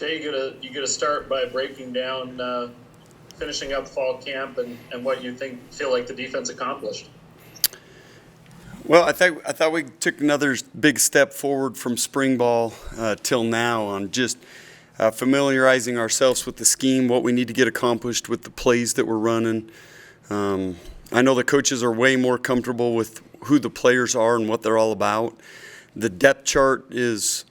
Jay, you gotta start by breaking down finishing up fall camp and what you feel like the defense accomplished. Well, I thought we took another big step forward from spring ball till now on just familiarizing ourselves with the scheme, what we need to get accomplished with the plays that we're running. I know the coaches are way more comfortable with who the players are and what they're all about. The depth chart is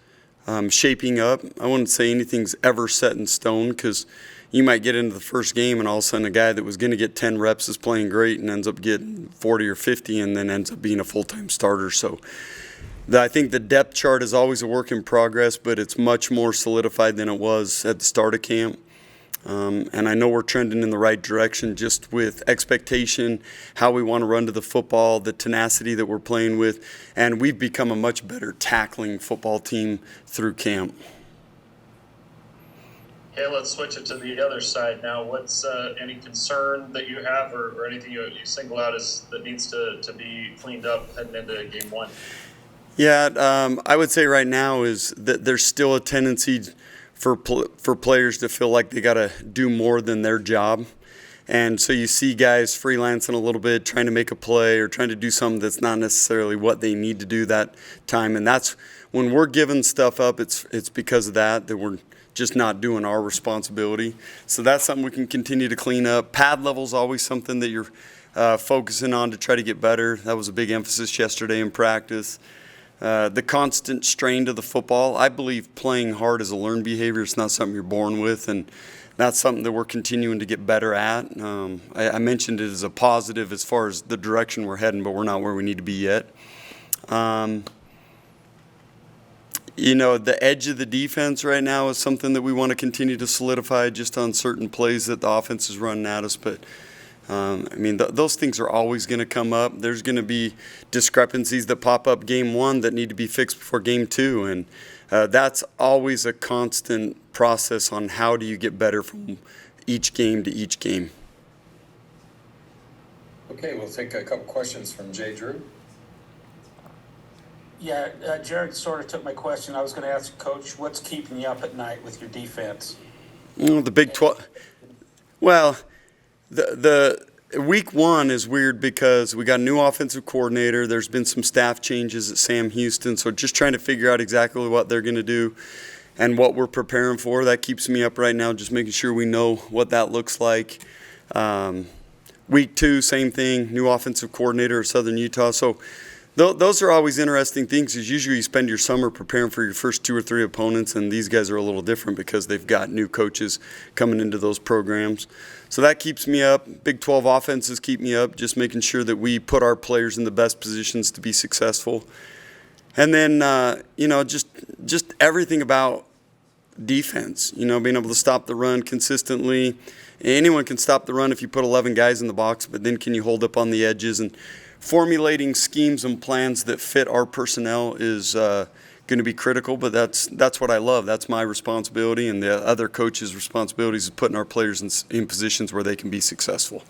shaping up. I wouldn't say anything's ever set in stone because you might get into the first game and all of a sudden a guy that was going to get 10 reps is playing great and ends up getting 40 or 50 and then ends up being a full-time starter. So I think the depth chart is always a work in progress, but it's much more solidified than it was at the start of camp. And I know we're trending in the right direction just with expectation, how we want to run to the football, the tenacity that we're playing with, and we've become a much better tackling football team through camp. Okay, let's switch it to the other side now. What's any concern that you have or anything you single out as that needs to be cleaned up heading into game one? Yeah, I would say right now is that there's still a tendency for players to feel like they got to do more than their job. And so you see guys freelancing a little bit, trying to make a play or trying to do something that's not necessarily what they need to do that time. And that's when we're giving stuff up, it's because of that we're just not doing our responsibility. So that's something we can continue to clean up. Pad level is always something that you're focusing on to try to get better. That was a big emphasis yesterday in practice. The constant strain to the football. I believe playing hard is a learned behavior. It's not something you're born with, and that's something that we're continuing to get better at. I mentioned it as a positive as far as the direction we're heading, but we're not where we need to be yet. The edge of the defense right now is something that we want to continue to solidify just on certain plays that the offense is running at us, but those things are always going to come up. There's going to be discrepancies that pop up game one that need to be fixed before game two, and that's always a constant process on how do you get better from each game to each game. Okay, we'll take a couple questions from Jay Drew. Yeah, Jared sort of took my question. I was going to ask Coach, what's keeping you up at night with your defense? The Big 12. Well, the week one is weird because we got a new offensive coordinator. There's been some staff changes at Sam Houston, so just trying to figure out exactly what they're going to do and what we're preparing for. That keeps me up right now, just making sure we know what that looks like. Week two, same thing, new offensive coordinator at Southern Utah. So those are always interesting things because usually you spend your summer preparing for your first two or three opponents, and these guys are a little different because they've got new coaches coming into those programs. So that keeps me up. Big 12 offenses keep me up, just making sure that we put our players in the best positions to be successful. And then, just everything about defense, being able to stop the run consistently. Anyone can stop the run if you put 11 guys in the box, but then can you hold up on the edges? And formulating schemes and plans that fit our personnel is going to be critical, but that's what I love. That's my responsibility, and the other coaches' responsibilities is putting our players in positions where they can be successful.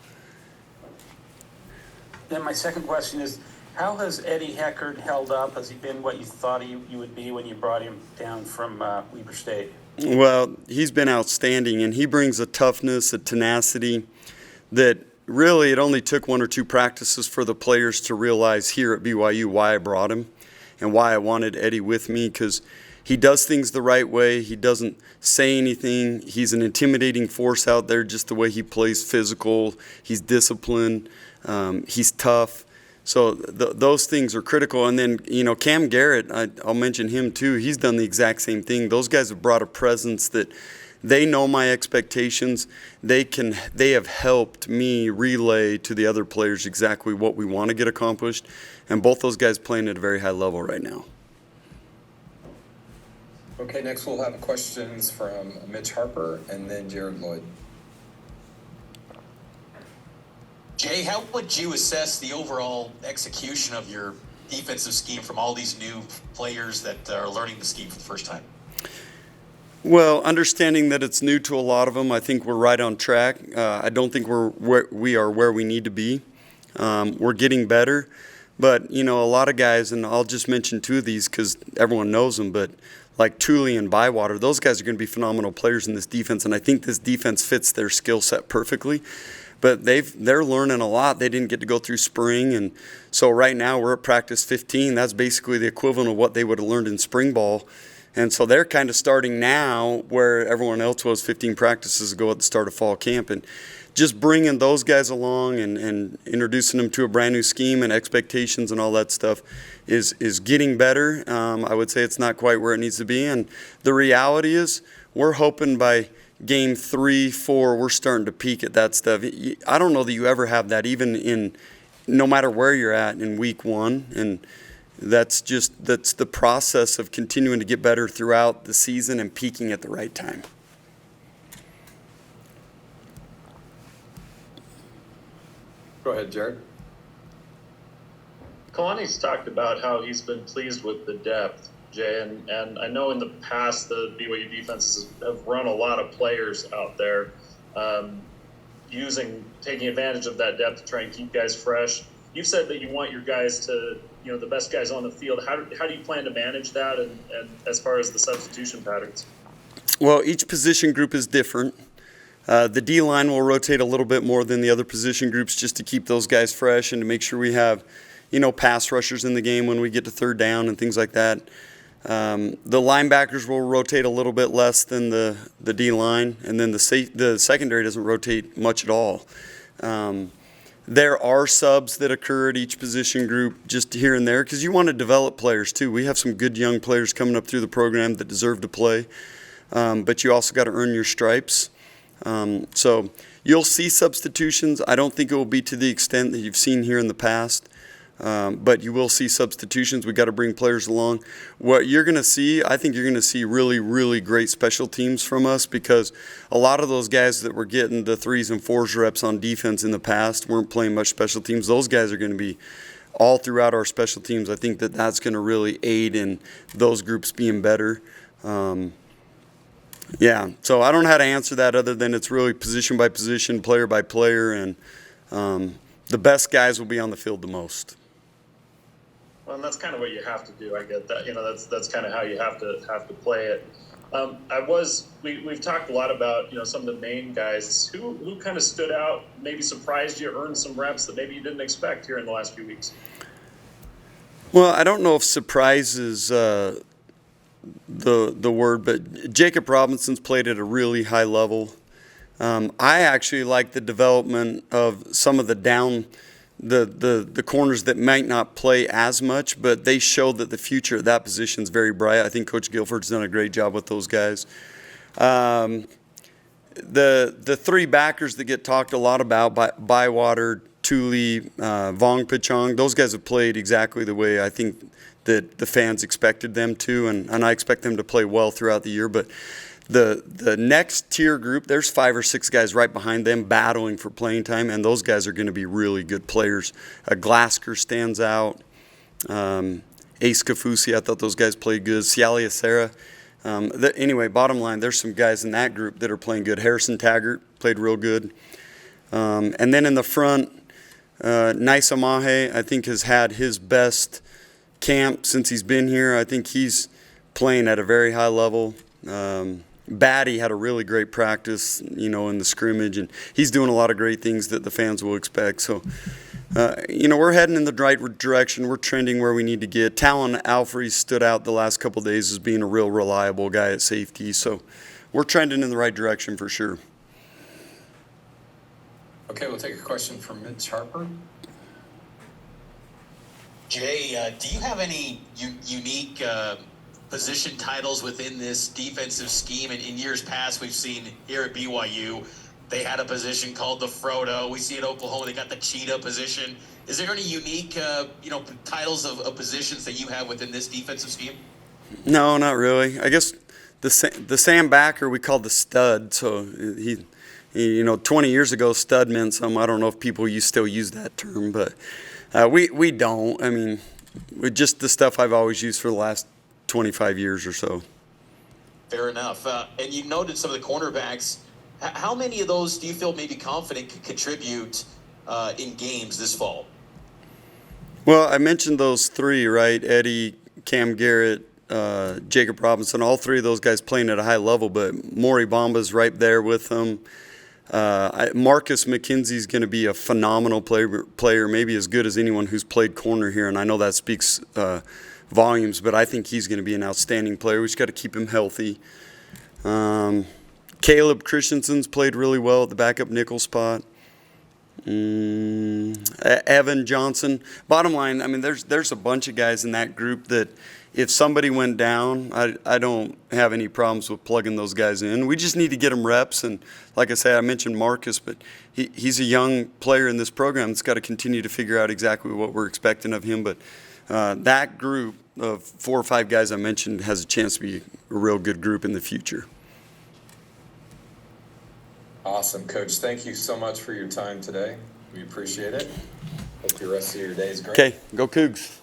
Then my second question is, how has Eddie Heckard held up? Has he been what you thought he would be when you brought him down from Weber State? Well, he's been outstanding, and he brings a toughness, a tenacity that really it only took one or two practices for the players to realize here at BYU why I brought him and why I wanted Eddie with me, because he does things the right way. He doesn't say anything. He's an intimidating force out there just the way he plays physical. He's disciplined. He's tough. So those things are critical. And then, Cam Garrett, I'll mention him too. He's done the exact same thing. Those guys have brought a presence that they know my expectations. They have helped me relay to the other players exactly what we want to get accomplished. And both those guys playing at a very high level right now. Okay, next we'll have questions from Mitch Harper and then Jared Lloyd. Jay, how would you assess the overall execution of your defensive scheme from all these new players that are learning the scheme for the first time? Well, understanding that it's new to a lot of them, I think we're right on track. I don't think we are where we need to be. We're getting better, but a lot of guys, and I'll just mention two of these because everyone knows them, but like Tooley and Bywater, those guys are going to be phenomenal players in this defense, and I think this defense fits their skill set perfectly. But they're learning a lot. They didn't get to go through spring, and so right now we're at practice 15. That's basically the equivalent of what they would have learned in spring ball. And so they're kind of starting now where everyone else was 15 practices ago at the start of fall camp. And just bringing those guys along and introducing them to a brand new scheme and expectations and all that stuff is getting better. I would say it's not quite where it needs to be. And the reality is we're hoping by game 3, 4, we're starting to peak at that stuff. I don't know that you ever have that, even in no matter where you're at in week 1. And that's the process of continuing to get better throughout the season and peaking at the right time. Go ahead, Jared. Kalani's talked about how he's been pleased with the depth, Jay, and I know in the past the BYU defenses have run a lot of players out there, taking advantage of that depth to try and keep guys fresh. You've said that you want your guys to, the best guys on the field. How do you plan to manage that, and as far as the substitution patterns? Well, each position group is different. The D-line will rotate a little bit more than the other position groups just to keep those guys fresh and to make sure we have, pass rushers in the game when we get to third down and things like that. The linebackers will rotate a little bit less than the D-line, and then the secondary doesn't rotate much at all. There are subs that occur at each position group just here and there because you want to develop players too. We have some good young players coming up through the program that deserve to play, but you also got to earn your stripes. So you'll see substitutions. I don't think it will be to the extent that you've seen here in the past. But you will see substitutions. We got to bring players along. What you're going to see, I think you're going to see really, really great special teams from us because a lot of those guys that were getting the 3s and 4s reps on defense in the past weren't playing much special teams. Those guys are going to be all throughout our special teams. I think that's going to really aid in those groups being better. Yeah, so I don't know how to answer that other than it's really position by position, player by player, and the best guys will be on the field the most. Well, and that's kind of what you have to do. I get that. That's kind of how you have to play it. We've talked a lot about some of the main guys who kind of stood out, maybe surprised you, earned some reps that maybe you didn't expect here in the last few weeks. Well, I don't know if surprise is the word, but Jacob Robinson's played at a really high level. I actually like the development of some of the corners that might not play as much, but they show that the future of that position is very bright. I think Coach Guilford's done a great job with those guys. The 3 backers that get talked a lot about, Bywater, Tooley, Vong Pichong, those guys have played exactly the way I think that the fans expected them to, and I expect them to play well throughout the year. But the next tier group, there's 5 or 6 guys right behind them battling for playing time, and those guys are going to be really good players. Glasker stands out. Ace Kafusi, I thought those guys played good. Sialia Sarah. Anyway, bottom line, there's some guys in that group that are playing good. Harrison Taggart played real good. And then in the front, Nisa Mahe, I think, has had his best camp since he's been here. I think he's playing at a very high level. Batty had a really great practice, in the scrimmage, and he's doing a lot of great things that the fans will expect. So, we're heading in the right direction. We're trending where we need to get. Talon Alfrey stood out the last couple of days as being a real reliable guy at safety. So, we're trending in the right direction for sure. Okay, we'll take a question from Mitch Harper. Jay, do you have any unique position titles within this defensive scheme? And in years past, we've seen here at BYU, they had a position called the Frodo. We see at Oklahoma, they got the Cheetah position. Is there any unique, titles of positions that you have within this defensive scheme? No, not really. I guess the Sam Backer we called the Stud. So he 20 years ago, stud meant something. I don't know if people still use that term, but we don't. I mean, just the stuff I've always used for the last 25 years or so. Fair enough. And you noted some of the cornerbacks. How many of those do you feel maybe confident could contribute in games this fall? Well, I mentioned those 3, right? Eddie, Cam Garrett, Jacob Robinson. All 3 of those guys playing at a high level, but Maury Bomba's right there with them. Marcus McKenzie's going to be a phenomenal player, maybe as good as anyone who's played corner here, and I know that speaks volumes, but I think he's going to be an outstanding player. We just got to keep him healthy. Caleb Christensen's played really well at the backup nickel spot. Evan Johnson. Bottom line, I mean, there's a bunch of guys in that group that if somebody went down, I don't have any problems with plugging those guys in. We just need to get them reps. And like I say, I mentioned Marcus, but he's a young player in this program that's got to continue to figure out exactly what we're expecting of him. But that group of 4 or 5 guys I mentioned has a chance to be a real good group in the future. Awesome, Coach. Thank you so much for your time today. We appreciate it. Hope the rest of your day is great. Okay, go Cougs.